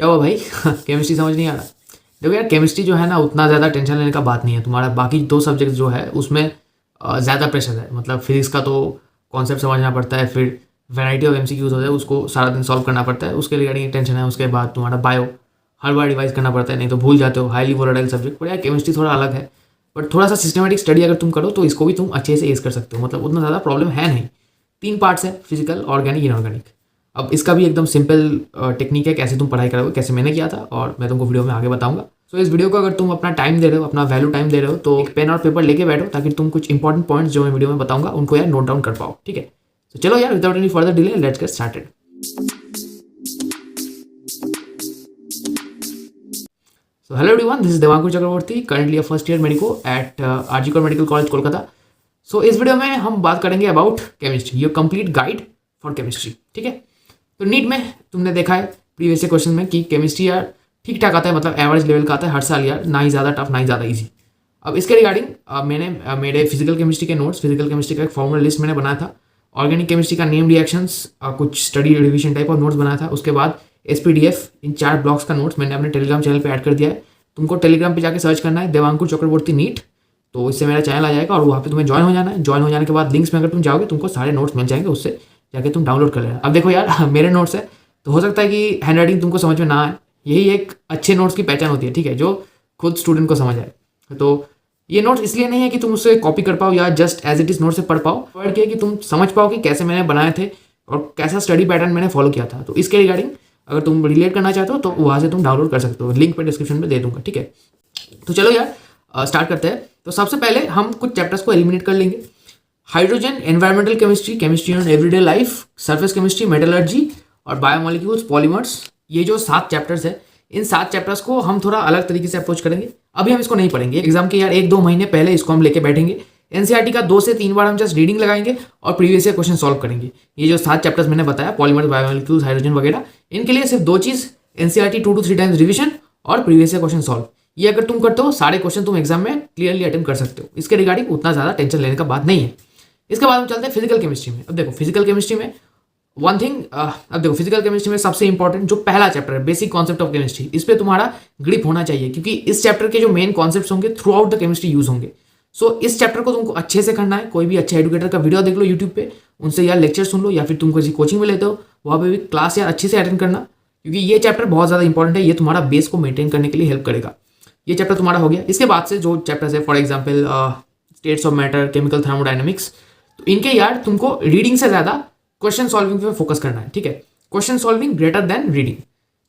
क्या हुआ भाई? केमिस्ट्री समझ नहीं आ रहा? देखो यार, केमिस्ट्री जो है ना उतना ज़्यादा टेंशन लेने का बात नहीं है। तुम्हारा बाकी दो सब्जेक्ट जो है उसमें ज़्यादा प्रेशर है। मतलब फिजिक्स का तो कॉन्सेप्ट समझना पड़ता है, फिर वैरायटी ऑफ एमसीक्यूज होता है, उसको सारा दिन सॉल्व करना पड़ता है, उसके रिगार्डिंग टेंशन है। उसके बाद तुम्हारा बायो हर बार रिवाइज करना पड़ता है, नहीं तो भूल जाते हो। Highly volatile subject. पर यार केमिस्ट्री थोड़ा अलग है, बट थोड़ा सा सिस्टमेटिक स्टडी अगर तुम करो तो इसको भी तुम अच्छे से एज कर सकते हो। मतलब उतना ज़्यादा प्रॉब्लम है नहीं। 3 पार्ट्स है, फिजिकल, ऑर्गेनिक, इनऑर्गेनिक। अब इसका भी एकदम सिंपल टेक्निक है कैसे तुम पढ़ाई करोगे, कैसे मैंने किया था, और मैं तुमको वीडियो में आगे बताऊंगा। सो इस वीडियो को अगर तुम अपना टाइम दे रहे हो, अपना वैल्यू टाइम दे रहे हो, तो एक पेन और पेपर लेके बैठो ताकि तुम कुछ इंपॉर्टेंट पॉइंट्स जो मैं वीडियो में बताऊंगा उनको यार नोट डाउन कर पाओ। ठीक है, तो चलो यार without any further delay let's get started. So hello everyone, this is Devankur Chakraborty, currently a first year medico at RG Kar Medical College Kolkata. So इस वीडियो में हम बात करेंगे about chemistry, your complete guide for chemistry. ठीक है, तो NEET में तुमने देखा है प्रीवियस क्वेश्चन में कि केमिस्ट्री यार ठीक ठाक आता है, मतलब एवरेज लेवल का आता है हर साल यार, ना ही ज़्यादा टफ ना ही ज़्यादा ईजी। अब इसके रिगार्डिंग मैंने मेरे फिजिकल केमिस्ट्री के नोट्स, फिजिकल केमिस्ट्री का एक फॉर्मूला लिस्ट मैंने बनाया था, ऑर्गेनिक केमिस्ट्री का नेम रिएक्शंस, कुछ study revision type of notes बनाया था। उसके बाद SPDF इन 4 ब्लॉक्स का नोट्स मैंने अपने टेलीग्राम चैनल पे ऐड कर दिया है। तुमको टेलीग्राम पे जाके सर्च करना है देवांकुर चक्रवर्ती नीट, तो इससे मेरा चैनल आ जाएगा और वहाँ पे तुम्हें ज्वाइन हो जाना है। ज्वाइन हो जाने के बाद लिंक्स में अगर तुम जाओगे तुमको सारे नोट्स मिल जाएंगे, उससे जाके तुम डाउनलोड कर लेना। अब देखो यार मेरे नोट्स है तो हो सकता है कि हैंड राइटिंग तुमको समझ में ना आए, यही एक अच्छे नोट्स की पहचान होती है। ठीक है, जो खुद स्टूडेंट को समझ आए। तो ये नोट्स इसलिए नहीं है कि तुम उससे कॉपी कर पाओ या just as it is note से पढ़ पाओ, बट कि तुम समझ पाओ कि कैसे मैंने बनाए थे और कैसा स्टडी पैटर्न मैंने फॉलो किया था। तो इसके रिगार्डिंग अगर तुम रिलेट करना चाहते हो तो वहाँ से तुम डाउनलोड कर सकते हो, लिंक पे डिस्क्रिप्शन में दे दूंगा। ठीक है, तो चलो यार स्टार्ट करते हैं। तो सबसे पहले हम कुछ चैप्टर्स को एलिमिनेट कर लेंगे। Hydrogen, environmental chemistry, chemistry on everyday life, surface chemistry, metallurgy और बायोमोलिक्यूल्स, पॉलीमर्स, ये जो 7 चैप्टर्स है, इन 7 चैप्टर्स को हम थोड़ा अलग तरीके से अप्रोच करेंगे। अभी हम इसको नहीं पढ़ेंगे, एग्जाम के यार 1-2 महीने पहले इसको हम लेके बैठेंगे। एनसीईआरटी का 2 से 3 बार हम जस्ट रीडिंग लगाएंगे और प्रीवियस ईयर क्वेश्चन सॉल्व करेंगे। ये जो 7 चैप्टर्स मैंने बताया, पॉलीमर्स, बायोमोलिक्यूल्स, हाइड्रोजन वगैरह, इनके लिए सिर्फ 2 चीज़, एनसीईआरटी 2 to 3 टाइम्स रिविजन और प्रीवियस ईयर क्वेश्चन सॉल्व। ये अगर तुम करते हो सारे क्वेश्चन तुम एग्जाम में क्लियरली अटेम्प्ट कर सकते हो। इसके रिगार्डिंग उतना ज़्यादा टेंशन लेने का बात नहीं है। इसके बाद हम चलते हैं फिजिकल केमिस्ट्री में। अब देखो फिजिकल केमिस्ट्री में वन थिंग, अब देखो फिजिकल केमिस्ट्री में सबसे इंपॉर्टेंट जो पहला चैप्टर है, बेसिक कॉन्सेप्ट ऑफ केमिस्ट्री, इस पर तुम्हारा ग्रिप होना चाहिए, क्योंकि इस चैप्टर के जो मेन कॉन्सेप्ट्स होंगे through out the chemistry use होंगे। सो इस चैप्टर को तुमको अच्छे से करना है। कोई भी अच्छे एडुकेटर का वीडियो देख लो यूट्यूब पे, उनसे यार लेक्चर सुन लो, या फिर तुम किसी कोचिंग में लेते हो वहाँ पे भी क्लास यार अच्छे से अटेंड करना, क्योंकि ये चैप्टर बहुत ज़्यादा इंपॉर्टेंट है। ये तुम्हारा बेस को मेंटेन करने के लिए हेल्प करेगा। ये चैप्टर तुम्हारा हो गया। इसके बाद से जो चैप्टर्स है, for example states of matter, chemical thermodynamics, तो इनके यार तुमको रीडिंग से ज़्यादा क्वेश्चन सॉल्विंग पे फोकस करना है। ठीक है, question solving greater than reading.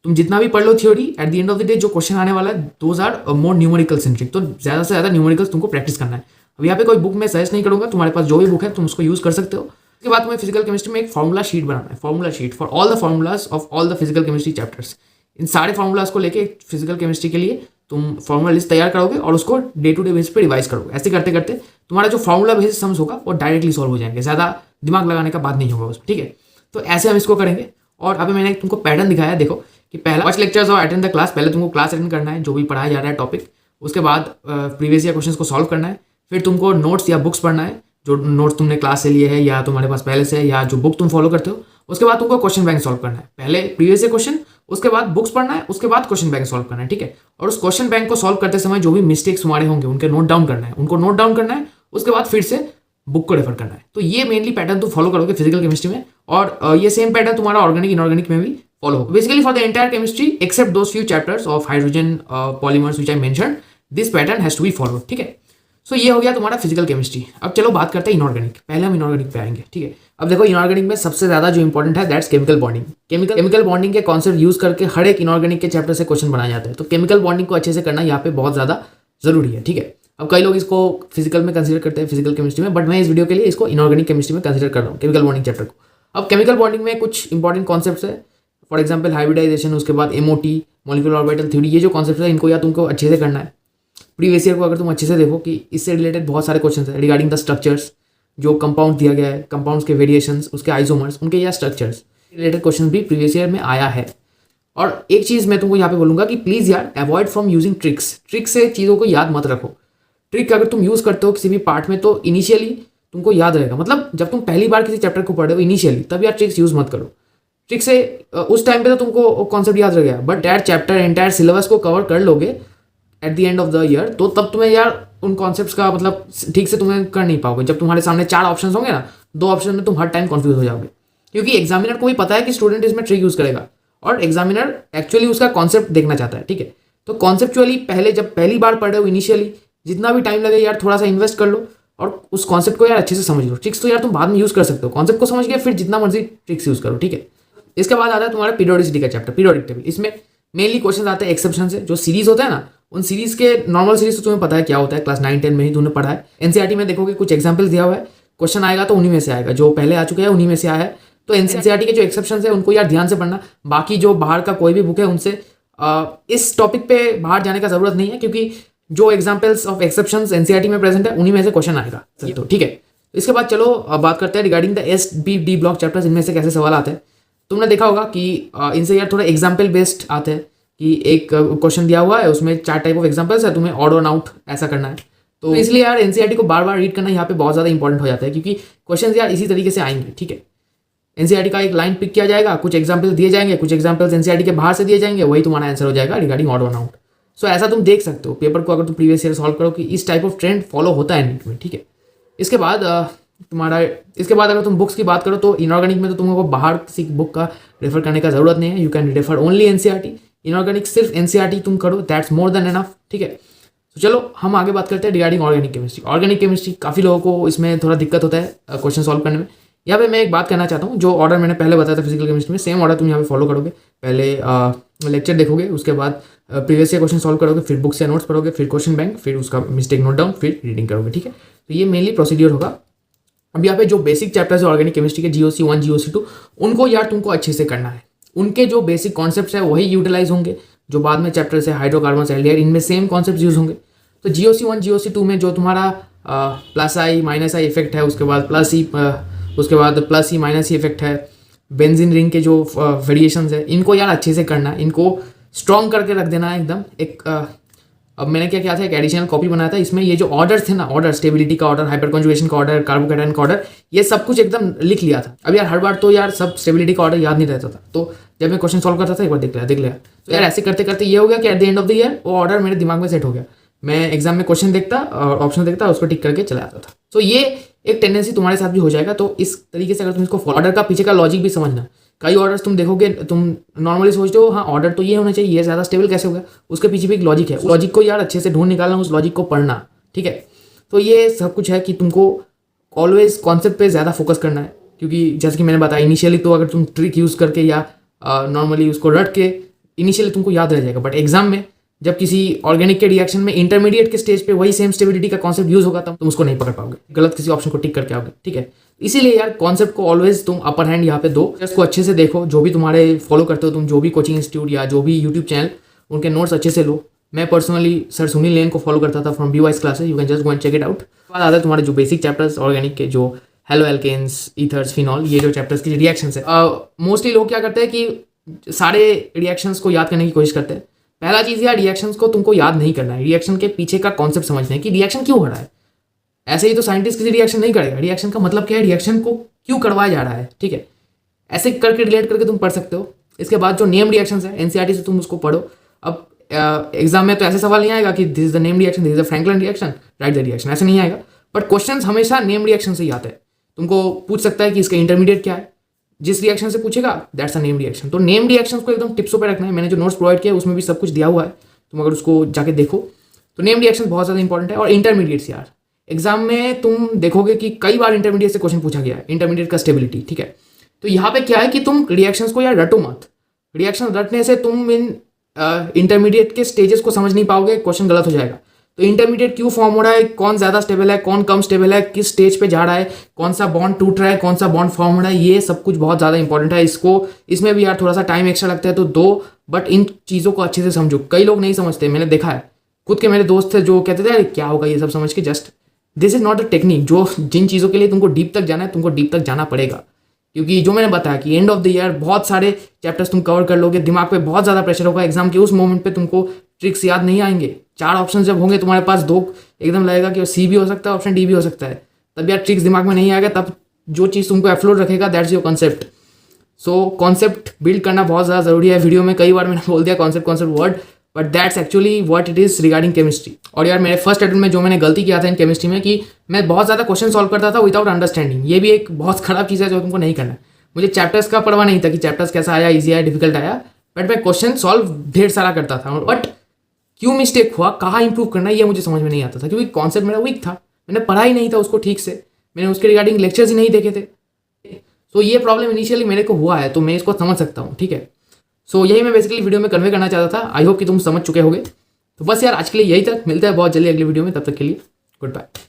तुम जितना भी पढ़ लो theory, at the end of the day जो क्वेश्चन आने वाला है those are more numerical centric, तो ज़्यादा से ज़्यादा न्यूमेरिकल्स तुमको प्रैक्टिस करना है। अब यहाँ पे कोई बुक मैं सजेस्ट नहीं करूँगा, तुम्हारे पास जो भी बुक है तुम उसको यूज़ कर सकते हो। उसके बाद तुम्हें फिजिकल केमिस्ट्री में एक फॉर्मूला शीट बनाना है, formula sheet for all the formulas of all the physical chemistry chapters. इन सारे फॉर्मूलाज को लेके फिजिकल केमिस्ट्री के लिए तुम फॉर्मूला लिस्ट तैयार करोगे और उसको डे टू डे बेसिस पे रिवाइज करोगे। ऐसे करते करते तुम्हारा जो फॉर्मूला बेसिस सम्स होगा वो डायरेक्टली सॉल्व हो जाएंगे, ज़्यादा दिमाग लगाने का बात नहीं होगा उसमें। ठीक है, तो ऐसे हम इसको करेंगे। और अभी मैंने तुमको पैटर्न दिखाया, देखो कि पहला 5 लेक्चर्स और अटेंड द क्लास। पहले तुमको क्लास अटेंड करना है जो भी पढ़ाया जा रहा है टॉपिक, उसके बाद प्रीवियस ईयर क्वेश्चंस को सॉल्व करना है, फिर तुमको नोट्स या बुक्स पढ़ना है, जो नोट्स तुमने क्लास से लिए है या तुम्हारे पास पहले से है या जो बुक तुम फॉलो करते हो। उसके बाद तुमको क्वेश्चन बैंक सॉल्व करना है, पहले प्रीवियस ईयर क्वेश्चन, उसके बाद बुक्स पढ़ना है, उसके बाद क्वेश्चन बैंक सॉल्व करना है। ठीक है, और उस क्वेश्चन बैंक को सॉल्व करते समय जो भी मिस्टेक्स तुम्हारे होंगे उनके नोट डाउन करना है, उनको नोट डाउन करना है, उसके बाद फिर से बुक को रेफर करना है। तो ये मेनली पैटर्न तुम फॉलो करोगे फिजिकल केमिस्ट्री में, और ये सेम पैटर्न तुम्हारा ऑर्गेनिक, इनऑर्गेनिक में भी फॉलो होगा। Basically for the entire chemistry except those few chapters of hydrogen, polymers which I mentioned, this pattern has to be followed. ठीक है, सो ये हो गया तुम्हारा फिजिकल केमिस्ट्री। अब चलो बात करते हैं इनऑर्गेनिक। पहले हम इनऑर्गेनिक पे आएंगे। ठीक है, अब देखो इनऑर्गेनिक में सबसे ज्यादा जो इंपॉर्टेंट है that's chemical bonding. Chemical bonding के कॉन्सेप्ट यूज करके हर एक इनऑर्गेनिक के चैप्टर से क्वेश्चन बनाया जाता है, तो केमिकल बॉन्डिंग को अच्छे से करना यहाँ पे बहुत ज्यादा जरूरी है। ठीक है, अब कई लोग इसको फिजिकल में कंसीडर करते हैं, फिजिकल केमिस्ट्री में, बट मैं इस वीडियो के लिए इसको इनऑर्गेनिक केमिस्ट्री में कंसीडर कर रहा हूँ, केमिकल बॉन्डिंग चैप्टर को। अब केमिकल बॉन्डिंग में कुछ इंपॉर्टेंट कॉन्सेप्ट्स है, फॉर एग्जाम्पल हाइब्रिडाइजेशन, उसके बाद MOT, मॉलिक्यूलर ऑर्बिटल थ्योरी, ये जो कॉन्सेप्ट है इनको या तुमको अच्छे से करना है। प्रीवियस ईयर को अगर तुम अच्छे से देखो कि इससे रिलेटेड बहुत सारे क्वेश्चन है रिगार्डिंग द स्ट्रक्चर्स, जो कंपाउंड दिया गया है, कंपाउंड्स के वेरिएशंस, उसके आइसोमर्स, उनके या स्ट्रक्चर्स रिलेटेड क्वेश्चन भी प्रीवियस ईयर में आया है। और एक चीज़ मैं तुमको यहाँ पे बोलूँगा कि प्लीज़ यार avoid from using tricks. Trick से चीज़ों को याद मत रखो। ट्रिक अगर तुम यूज़ करते हो किसी भी पार्ट में तो इनिशियली तुमको याद रहेगा, मतलब जब तुम पहली बार किसी चैप्टर को पढ़ रहे हो इनिशियली, तब यार ट्रिक्स यूज़ मत करो। ट्रिक से उस टाइम पे तो तुमको कॉन्सेप्ट याद रह गया, but entire chapter entire syllabus को कवर कर लोगे eight the end of the year, तो तब तुम्हें यार उन कॉन्सेप्ट्स का मतलब ठीक से तुम्हें कर नहीं पाओगे। जब तुम्हारे सामने 4 ऑप्शन होंगे ना, 2 ऑप्शन में तुम हर टाइम कंफ्यूज हो जाओगे, क्योंकि एग्जामिनर को भी पता है कि स्टूडेंट इसमें ट्रिक यूज करेगा और एग्जामिनर एक्चुअली उसका कॉन्सेप्ट देखना चाहता है। ठीक है, तो कॉन्सेप्चुअली पहले जब पहली बार पढ़े हो इनिशियली, जितना भी टाइम लगे यार थोड़ा सा इन्वेस्ट कर लो और उस कॉन्सेप्ट को यार अच्छे से समझ लो। ट्रिक्स तो यार तुम बाद में यूज कर सकते हो, कॉन्सेप्ट को समझ गए फिर जितना मर्जी ट्रिक्स यूज करो। ठीक है, इसके बाद आता है तुम्हारा पीरियोडिसिटी का चैप्टर, पीरियोडिक टेबल। इसमें मेनली क्वेश्चन आते हैं एक्सेप्शन से, जो सीरीज होता है ना, उन सीरीज के नॉर्मल सीरीज तो तुम्हें पता है क्या होता है, क्लास 9-10 में ही तुमने पढ़ा है। एनसीईआरटी में देखोगे कुछ एग्जाम्पल्स दिया हुआ है, क्वेश्चन आएगा तो उन्हीं में से आएगा, जो पहले आ चुके हैं उन्हीं में से आया है। तो एनसीईआरटी के जो एक्सेप्शन है उनको यार ध्यान से पढ़ना। बाकी जो बाहर का कोई भी बुक है उनसे इस टॉपिक पे बाहर जाने का जरूरत नहीं है, क्योंकि जो एग्जाम्पल्स ऑफ एक्सेप्शंस एनसीईआरटी में प्रेजेंट है उन्हीं में से क्वेश्चन आएगा। तो ठीक है, इसके बाद चलो बात करते हैं regarding the SBD block chapters, इनमें से कैसे सवाल आते हैं। तुमने देखा होगा कि इनसे यार थोड़ा एग्जाम्पल बेस्ड आते हैं, कि एक क्वेश्चन दिया हुआ है उसमें 4 टाइप ऑफ एग्जाम्पल्स है, तुम्हें ऑड और आउट ऐसा करना है। तो इसलिए यार एनसीईआरटी को बार बार रीड करना यहाँ पे बहुत ज़्यादा इंपॉर्टेंट हो जाता है, क्योंकि क्वेश्चन यार इसी तरीके से आएंगे। ठीक है, एनसीईआरटी का एक लाइन पिक किया जाएगा, कुछ एग्जाम्पल्स दिए जाएंगे, कुछ एग्जाम्पल्स एनसीईआरटी के बाहर से दिए जाएंगे, वही तुम्हारा आंसर हो जाएगा रिगार्डिंग ऑड और आउट। सो ऐसा तुम देख सकते हो पेपर को, अगर तुम प्रीवियस ईयर सॉल्व करो कि इस टाइप ऑफ ट्रेंड फॉलो होता है नीट में। ठीक है, इसके बाद अगर तुम बुक्स की बात करो तो इनऑर्गेनिक में तो तुमको बाहर किसी बुक का रेफर करने का जरूरत नहीं है, you can refer only NCERT. Inorganic सिर्फ एनसीईआरटी तुम करो, दैट्स मोर देन एनफ। ठीक है, तो चलो हम आगे बात करते हैं regarding organic chemistry. Organic chemistry काफ़ी लोगों को इसमें थोड़ा दिक्कत होता है क्वेश्चन सॉल्व करने में। यहाँ पे मैं एक बात कहना चाहता हूँ, जो ऑर्डर मैंने पहले बताया था फिजिकल केमिस्ट्री में, सेम ऑर्डर तुम यहाँ पे फॉलो करोगे। पहले लेक्चर देखोगे, उसके बाद प्रीवियस ईयर क्वेश्चन सॉल्व करोगे, फिर बुक से नोट्स पढ़ोगे, फिर क्वेश्चन बैंक, फिर उसका मिस्टेक नोट डाउन, फिर रीडिंग करोगे। ठीक है, तो ये मेनली प्रोसीड्यूर होगा। अब यहाँ पे जो बेसिक चैप्टर्स है ऑर्गेनिक केमिस्ट्री के, GOC 1 GOC 2, उनको यार तुमको अच्छे से करना है। उनके जो बेसिक कॉन्सेप्ट्स है वही यूटिलाइज होंगे, जो बाद में चैप्टर्स है हाइड्रोकार्बन, एल्डिहाइड, इनमें सेम कॉन्सेप्ट यूज होंगे। तो GOC 1 GOC 2 में जो तुम्हारा plus I minus I effect है, उसके बाद plus E minus E effect है, बेंजीन रिंग के जो वेरिएशंस है, इनको यार अच्छे से करना है, इनको स्ट्रॉन्ग करके रख देना है एकदम। अब मैंने क्या किया था, एक एडिशनल कॉपी बनाया था, इसमें ये जो ऑर्डर थे ना, ऑर्डर स्टेबिलिटी का ऑर्डर, हाइपर कॉन्जुगेशन का ऑर्डर, कार्बोकैटायन का ऑर्डर, ये सब कुछ एकदम लिख लिया था। अब यार हर बार तो यार सब स्टेबिलिटी का ऑर्डर याद नहीं रहता था, तो जब मैं क्वेश्चन सॉल्व करता था एक बार देख लिया। तो यार ऐसे करते करते ये हो गया कि eight the end of the year वो ऑर्डर मेरे दिमाग में सेट हो गया। मैं एग्जाम में क्वेश्चन देखता और ऑप्शन देखता, उसको टिक करके चला जाता था। तो ये एक टेंडेंसी तुम्हारे साथ भी हो जाएगा। तो इस तरीके से अगर तुम इसको ऑर्डर का पीछे का लॉजिक भी समझना, कई ऑर्डर्स तुम देखोगे, तुम नॉर्मली सोचते हो हाँ ऑर्डर तो ये होना चाहिए, ये ज़्यादा स्टेबल कैसे होगा, उसके पीछे भी एक लॉजिक है। उस लॉजिक को यार अच्छे से ढूंढ निकालना, उस लॉजिक को पढ़ना। ठीक है, तो ये सब कुछ है कि तुमको ऑलवेज कॉन्सेप्ट पे ज़्यादा फोकस करना है, क्योंकि जैसे कि मैंने बताया इनिशियली तो अगर तुम ट्रिक यूज़ करके या नॉर्मली उसको रट के इनिशियली तुमको याद रह जाएगा, बट एग्जाम में जब किसी ऑर्गेनिक के रिएक्शन में इंटरमीडिएट के स्टेज पे वही सेम स्टेबिलिटी का कॉन्सेप्ट यूज होगा, तब तुम उसको नहीं पकड़ पाओगे, गलत किसी ऑप्शन को टिक करके आओगे। ठीक है, इसीलिए यार कॉन्सेप्ट को ऑलवेज तुम अपर हैंड यहाँ पे दो, इसको अच्छे से देखो। जो भी तुम्हारे फॉलो करते हो तुम, जो भी कोचिंग इंस्टीट्यूट या जो भी यूट्यूब चैनल, उनके नोट्स अच्छे से लो। मैं पर्सनली सर सुनील लेन को फॉलो करता था from BYS classes, you can just go and check it out. बाद आता है तुम्हारे जो बेसिक चैप्टर्स ऑर्गेनिक के, जो हेलो एल्केन्स, ईथर्स, फिनॉल, ये जो चैप्टर्स की रिएक्शंस है। मोस्टली लोग क्या करते हैं कि सारे रिएक्शंस को याद करने की कोशिश करते हैं। पहला चीज़ यार, रिएक्शंस को तुमको याद नहीं करना है, रिएक्शन के पीछे का कॉन्सेप्ट समझना है कि रिएक्शन क्यों हो रहा है। ऐसे ही तो साइंटिस्ट किसी रिएक्शन नहीं करेगा, रिएक्शन का मतलब क्या है, रिएक्शन को क्यों करवाया जा रहा है। ठीक है, ऐसे करके रिलेट करके तुम पढ़ सकते हो। इसके बाद जो नेम रिएक्शंस है एनसीईआरटी से तुम उसको पढ़ो। अब एग्जाम में तो ऐसे सवाल नहीं आएगा कि this is the name reaction, this is the Franklin reaction, right the reaction, ऐसे नहीं आएगा। बट क्वेश्चन हमेशा नेम रिएक्शन से ही आते हैं। तुमको पूछ सकता है कि इसका इंटरमीडिएट क्या है, जिस रिएक्शन से पूछेगा दैट्स अ नेम रिएक्शन। तो नेम रिएक्शन को एकदम टिप्सों पे रखना है। मैंने जो नोट्स प्रोवाइड किया उसमें भी सब कुछ दिया हुआ है, तुम अगर उसको जाके देखो तो नेम रिएक्शन बहुत ज़्यादा इंपॉर्टेंट है। और इंटरमीडिएट्स यार, एग्जाम में तुम देखोगे कि कई बार इंटरमीडिएट से क्वेश्चन पूछा गया है, इंटरमीडिएट का स्टेबिलिटी। ठीक है, तो यहाँ पे क्या है कि तुम रिएक्शंस को यार रटो मत। रिएक्शन रटने से तुम इन इंटरमीडिएट के स्टेजेस को समझ नहीं पाओगे, क्वेश्चन गलत हो जाएगा। तो इंटरमीडिएट क्यों फॉर्म हो रहा है, कौन ज़्यादा स्टेबल है, कौन कम स्टेबल है, किस स्टेज पे जा रहा है, कौन सा बॉन्ड टूट रहा है, कौन सा बॉन्ड फॉर्म हो रहा है, ये सब कुछ बहुत ज़्यादा इंपॉर्टेंट है। इसमें भी यार थोड़ा सा टाइम एक्स्ट्रा लगता है तो दो, बट इन चीज़ों को अच्छे से समझो। कई लोग नहीं समझते, मैंने देखा है, खुद के मेरे दोस्त थे जो कहते थे अरे क्या होगा ये सब समझ के, just this is not a technique. जो जिन चीज़ों के लिए तुमको डीप तक जाना है, तुमको डीप तक जाना पड़ेगा। क्योंकि जो मैंने बताया कि एंड ऑफ द ईयर बहुत सारे चैप्टर्स तुम कवर कर लोगे, दिमाग पे बहुत ज़्यादा प्रेशर होगा, एग्जाम के उस मोमेंट पे तुमको ट्रिक्स याद नहीं आएंगे। 4 ऑप्शन जब होंगे तुम्हारे पास, 2 एकदम लगेगा कि सी भी हो सकता है, ऑप्शन डी भी हो सकता है, तब यार ट्रिक्स दिमाग में नहीं आएगा। तब जो चीज़ तुमको एफ्लोट रखेगा that's your concept. So concept build करना बहुत ज़्यादा ज़रूरी है। वीडियो में कई बार मैंने बोल दिया concept word, but that's actually what it is regarding chemistry. और यार मेरे फर्स्ट अटेम्प्ट में जो मैंने गलती किया था इन केमिस्ट्री में कि मैं बहुत ज़्यादा क्वेश्चन सॉल्व करता था विदाउट अंडरस्टैंडिंग। ये भी एक बहुत खराब चीज़ है जो तुमको नहीं करना। मुझे चैप्टर्स का परवाह नहीं था कि चैप्टर्स कैसा आया, ईजी आया, डिफिकल्ट आया, बट मैं क्वेश्चन सॉल्व ढेर सारा करता था। बट क्यों मिस्टेक हुआ, कहाँ इंप्रूव करना है, ये मुझे समझ में नहीं आता था, क्योंकि कॉन्सेप्ट मेरा वीक था। मैंने पढ़ा ही नहीं था उसको ठीक से, मैंने उसके रिगार्डिंग लेक्चर्स ही नहीं देखे थे। तो ये प्रॉब्लम इनिशियली मेरे को हुआ है, तो मैं इसको समझ सकता हूँ, ठीक है। सो यही मैं बेसिकली वीडियो में कन्वे करना चाहता था। आई होप कि तुम समझ चुके होगे। तो बस यार आज के लिए यही तक, मिलते हैं बहुत जल्दी अगली वीडियो में, तब तक के लिए गुड बाय।